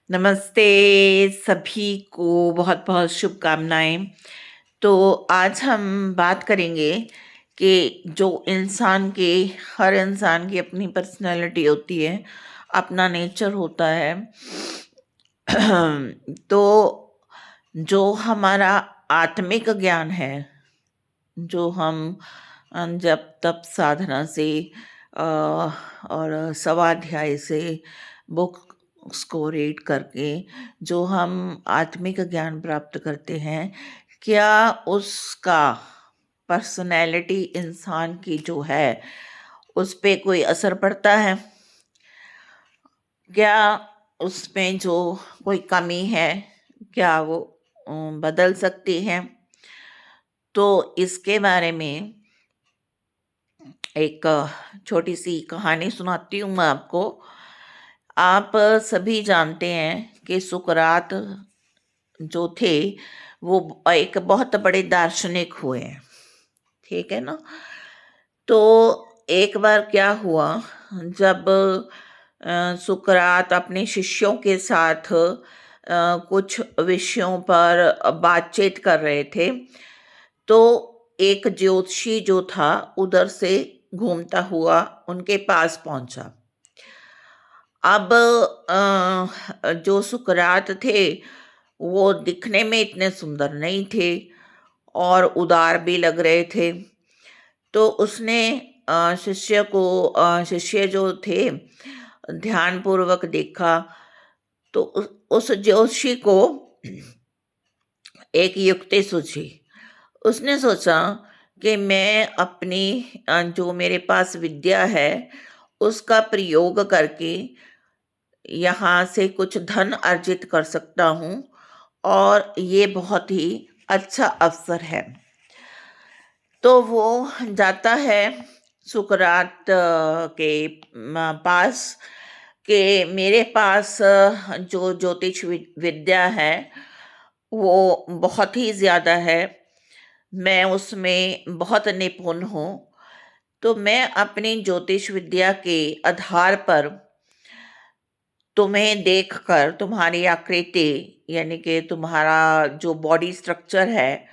नमस्ते सभी को बहुत-बहुत शुभकामनाएँ। तो आज हम बात करेंगे कि जो इंसान के हर इंसान की अपनी पर्सनैलिटी होती है, अपना नेचर होता है। तो जो हमारा आत्मिक ज्ञान है, जो हम जप-तप साधना से और स्वाध्याय से बुक्स को रीड करके जो हम आत्मिक ज्ञान प्राप्त करते हैं, क्या उसका पर्सनैलिटी इंसान की जो है, उस पे कोई असर पड़ता है? क्या उसमें जो कोई कमी है, क्या वो बदल सकती है? तो इसके बारे में एक छोटी-सी कहानी सुनाती हूँ मैं आपको। आप सभी जानते हैं कि सुकरात जो थे, वो एक बहुत बड़े दार्शनिक हुए हैं, ठीक है ना? तो एक बार क्या हुआ, जब सुकरात अपने शिष्यों के साथ कुछ विषयों पर बातचीत कर रहे थे, तो एक ज्योतिषी जो था, उधर से घूमता हुआ उनके पास पहुँचा। अब जो सुकरात थे, वो दिखने में इतने सुंदर नहीं थे और उदार भी लग रहे थे। तो उसने शिष्य जो थे, ध्यानपूर्वक देखा, तो उस ज्योतिषी को एक युक्ति सूझी। उसने सोचा कि मैं अपनी जो मेरे पास विद्या है, उसका प्रयोग करके यहाँ से कुछ धन अर्जित कर सकता हूँ और ये बहुत ही अच्छा अवसर है। तो वो जाता है सुकरात के पास कि मेरे पास जो ज्योतिष विद्या है, वो बहुत ही ज़्यादा है। मैं उसमें बहुत निपुण हूँ। तो मैं अपनी ज्योतिष विद्या के आधार पर तुम्हें देखकर तुम्हारी आकृति, यानी कि तुम्हारा जो बॉडी स्ट्रक्चर है,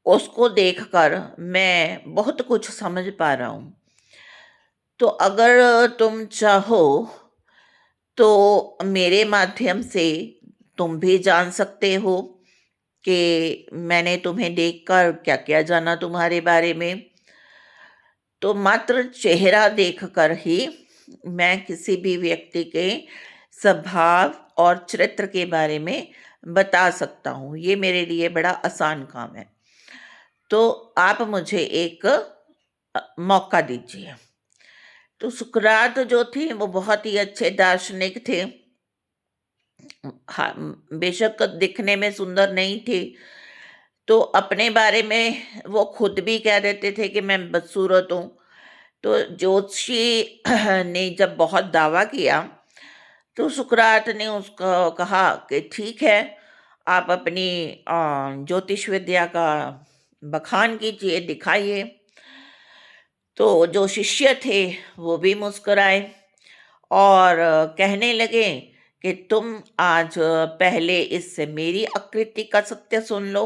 उसको देखकर मैं बहुत कुछ समझ पा रहा हूँ। तो अगर तुम चाहो तो मेरे माध्यम से तुम भी जान सकते हो कि मैंने तुम्हें देखकर क्या-क्या जाना तुम्हारे बारे में। तो मात्र चेहरा देखकर ही मैं किसी भी व्यक्ति के स्वभाव और चरित्र के बारे में बता सकता हूँ। ये मेरे लिए बड़ा आसान काम है। तो आप मुझे एक मौका दीजिए। तो सुकरात जो थे, वो बहुत ही अच्छे दार्शनिक थे। हाँ, बेशक दिखने में सुंदर नहीं थे, तो अपने बारे में वो खुद भी कह देते थे कि मैं बदसूरत हूँ। तो ज्योतिषी ने जब बहुत दावा किया, तो सुकरात ने उसको कहा कि ठीक है, आप अपनी ज्योतिष विद्या का बखान कीजिए, दिखाइए। तो जो शिष्य थे, वो भी मुस्कुराए और कहने लगे कि तुम आज पहले इससे मेरी आकृति का सत्य सुन लो।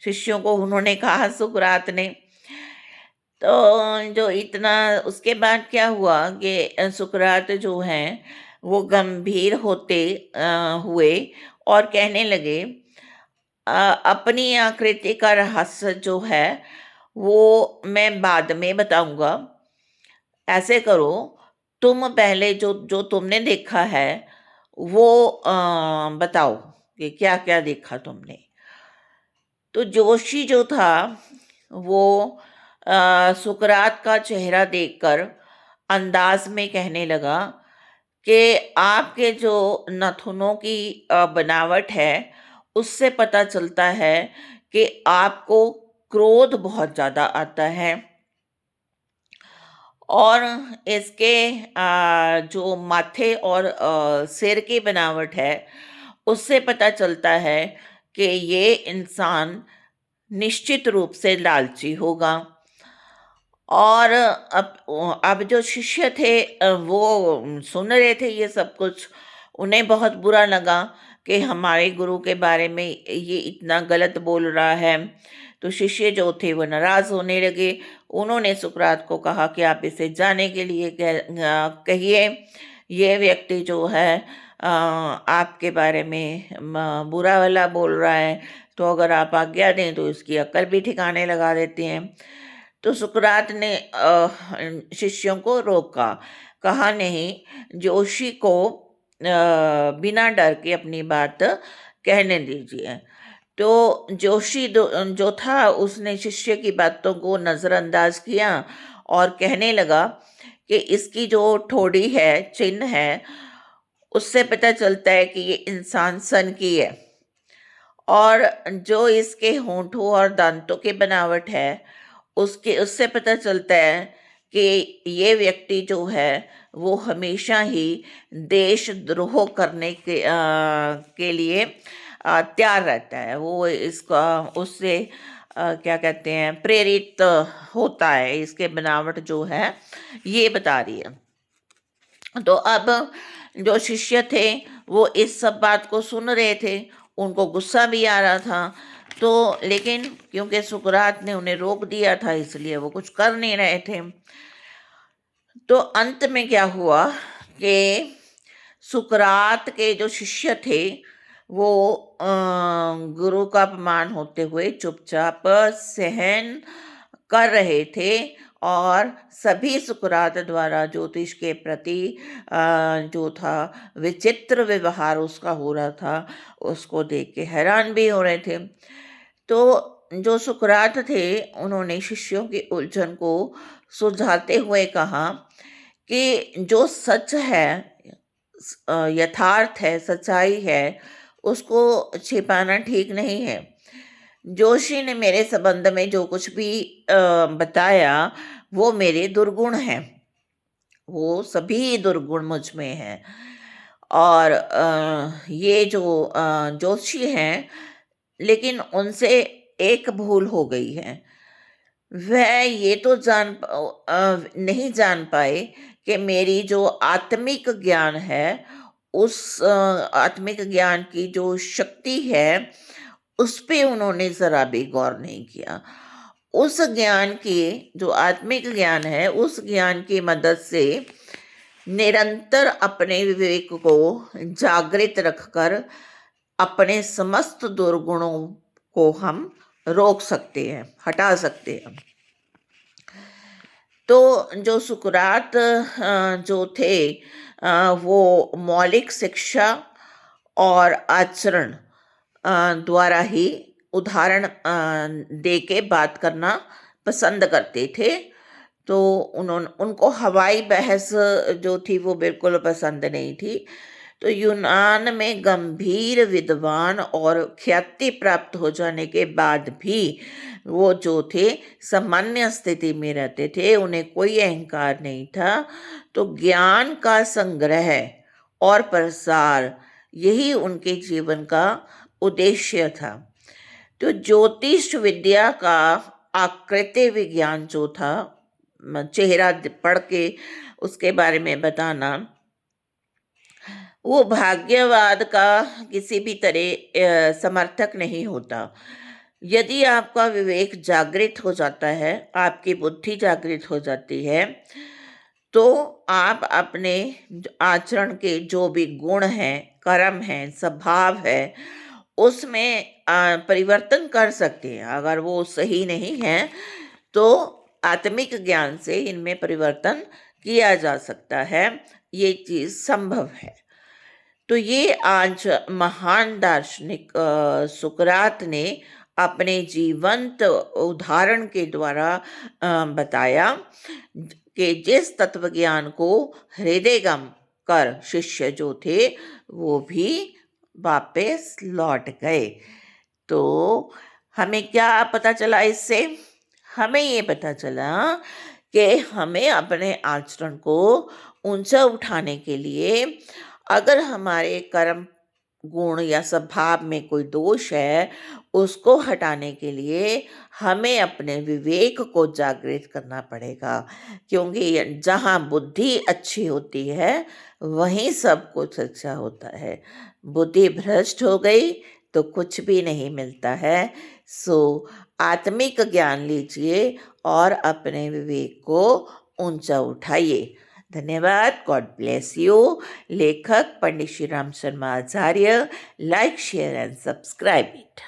शिष्यों को उन्होंने कहा, सुकरात ने। तो जो इतना उसके बाद क्या हुआ कि सुकरात जो हैं, वो गंभीर होते हुए और कहने लगे, अपनी आकृति का रहस्य जो है, वो मैं बाद में बताऊँगा। ऐसे करो, तुम पहले जो जो तुमने देखा है, वो बताओ कि क्या-क्या देखा तुमने? तो जोशी जो था, वो सुकरात का चेहरा देखकर अंदाज में कहने लगा कि आपके जो नाखूनों की बनावट है, उससे पता चलता है कि आपको क्रोध बहुत ज़्यादा आता है। और इसके जो माथे और सिर की बनावट है, उससे पता चलता है कि ये इंसान निश्चित रूप से लालची होगा। और अब जो शिष्य थे, वो सुन रहे थे ये सब कुछ उन्हें बहुत बुरा लगा कि हमारे गुरु के बारे में ये इतना गलत बोल रहा है। तो शिष्य जो थे वो नाराज़ होने लगे। उन्होंने सुकरात को कहा कि आप इसे जाने के लिए कहिए, ये व्यक्ति जो है आपके बारे में बुरा भला बोल रहा है, तो अगर आप आज्ञा दें तो इसकी अक्ल भी ठिकाने लगा देते हैं। तो सुकरात ने शिष्यों को रोका, कहा नहीं, जोशी को बिना डर के अपनी बात कहने दीजिए। तो जोशी जो था उसने शिष्य की बातों को नज़रअंदाज किया और कहने लगा कि इसकी जो ठोड़ी है, चिन्ह है, उससे पता चलता है कि ये इंसान सन की है, और जो इसके होंठों और दांतों की बनावट है उसके उससे पता चलता है कि ये व्यक्ति जो है वो हमेशा ही देशद्रोह करने के लिए तैयार रहता है। वो इसका उससे क्या कहते हैं, प्रेरित होता है। इसके बनावट जो है ये बता रही है। तो अब जो शिष्य थे वो इस सब बात को सुन रहे थे, उनको गुस्सा भी आ रहा था। तो लेकिन क्योंकि सुकरात ने उन्हें रोक दिया था इसलिए वो कुछ कर नहीं रहे थे। तो अंत में क्या हुआ कि सुकरात के जो शिष्य थे वो गुरु का अपमान होते हुए चुपचाप सहन कर रहे थे, और सभी सुकरात द्वारा ज्योतिष के प्रति जो था विचित्र व्यवहार उसका हो रहा था, उसको देख के हैरान भी हो रहे थे। तो जो सुकरात थे उन्होंने शिष्यों की उलझन को सुलझाते हुए कहा कि जो सच है, यथार्थ है, सच्चाई है, उसको छिपाना ठीक नहीं है। जोशी ने मेरे संबंध में जो कुछ भी बताया वो मेरे दुर्गुण हैं, वो सभी दुर्गुण मुझ में हैं। और ये जो जोशी हैं, लेकिन उनसे एक भूल हो गई है। वह ये तो नहीं जान पाए कि मेरी जो आत्मिक ज्ञान है, उस आत्मिक ज्ञान की जो शक्ति है, उस पे उन्होंने ज़रा भी गौर नहीं किया। उस ज्ञान की जो आत्मिक ज्ञान है, उस ज्ञान की मदद से निरंतर अपने विवेक को जागृत रखकर अपने समस्त दुर्गुणों को हम रोक सकते हैं, हटा सकते हैं। तो जो सुकरात जो थे वो मौलिक शिक्षा और आचरण द्वारा ही उदाहरण दे के बात करना पसंद करते थे। तो उनको हवाई बहस जो थी वो बिल्कुल पसंद नहीं थी। तो यूनान में गंभीर विद्वान और ख्याति प्राप्त हो जाने के बाद भी वो जो थे सामान्य स्थिति में रहते थे, उन्हें कोई अहंकार नहीं था। तो ज्ञान का संग्रह और प्रसार यही उनके जीवन का उद्देश्य था। तो ज्योतिष विद्या का आकृति विज्ञान जो था, चेहरा पढ़ के उसके बारे में बताना, वो भाग्यवाद का किसी भी तरह समर्थक नहीं होता। यदि आपका विवेक जागृत हो जाता है, आपकी बुद्धि जागृत हो जाती है, तो आप अपने आचरण के जो भी गुण हैं, कर्म हैं, स्वभाव है, उसमें परिवर्तन कर सकते हैं। अगर वो सही नहीं है तो आत्मिक ज्ञान से इनमें परिवर्तन किया जा सकता है, ये चीज़ संभव है। तो ये आज महान दार्शनिक सुकरात ने अपने जीवंत उदाहरण के द्वारा बताया कि जिस तत्व ज्ञान को हृदयगम कर शिष्य जो थे वो भी वापस लौट गए। तो हमें क्या पता चला इससे? हमें ये पता चला कि हमें अपने आचरण को ऊंचा उठाने के लिए, अगर हमारे कर्म गुण या स्वभाव में कोई दोष है, उसको हटाने के लिए हमें अपने विवेक को जागृत करना पड़ेगा, क्योंकि जहाँ बुद्धि अच्छी होती है, वहीं सब कुछ अच्छा होता है। बुद्धि भ्रष्ट हो गई तो कुछ भी नहीं मिलता है। सो आत्मिक ज्ञान लीजिए और अपने विवेक को ऊंचा उठाइए। धन्यवाद। God bless you. लेखक Pandit Shri Ram Sharma Acharya. Like, share and subscribe it.